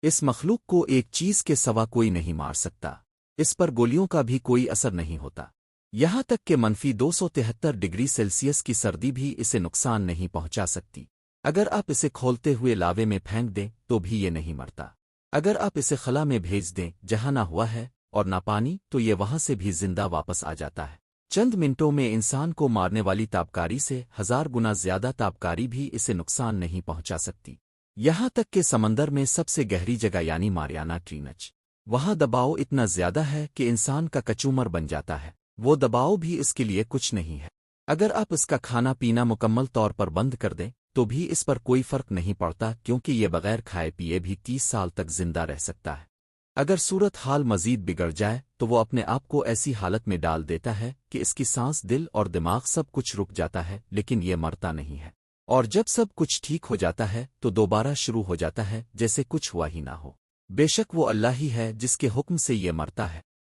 اس مخلوق کو ایک چیز کے سوا کوئی نہیں مار سکتا، اس پر گولیوں کا بھی کوئی اثر نہیں ہوتا، یہاں تک کہ -273 ڈگری سیلسیس کی سردی بھی اسے نقصان نہیں پہنچا سکتی۔ اگر آپ اسے کھولتے ہوئے لاوے میں پھینک دیں تو بھی یہ نہیں مرتا۔ اگر آپ اسے خلا میں بھیج دیں جہاں نہ ہوا ہے اور نہ پانی تو یہ وہاں سے بھی زندہ واپس آ جاتا ہے۔ چند منٹوں میں انسان کو مارنے والی تابکاری سے 1000 گنا زیادہ تابکاری بھی اسے نقصان نہیں پہنچا سکتی۔ یہاں تک کہ سمندر میں سب سے گہری جگہ یعنی ماریانا ٹرینچ، وہاں دباؤ اتنا زیادہ ہے کہ انسان کا کچومر بن جاتا ہے، وہ دباؤ بھی اس کے لیے کچھ نہیں ہے۔ اگر آپ اس کا کھانا پینا مکمل طور پر بند کر دیں تو بھی اس پر کوئی فرق نہیں پڑتا، کیونکہ یہ بغیر کھائے پیے بھی 30 سال تک زندہ رہ سکتا ہے۔ اگر صورت حال مزید بگڑ جائے تو وہ اپنے آپ کو ایسی حالت میں ڈال دیتا ہے کہ اس کی سانس، دل اور دماغ سب کچھ رک جاتا ہے، لیکن یہ مرتا نہیں ہے، اور جب سب کچھ ٹھیک ہو جاتا ہے تو دوبارہ شروع ہو جاتا ہے جیسے کچھ ہوا ہی نہ ہو۔ بے شک وہ اللہ ہی ہے جس کے حکم سے یہ مرتا ہے۔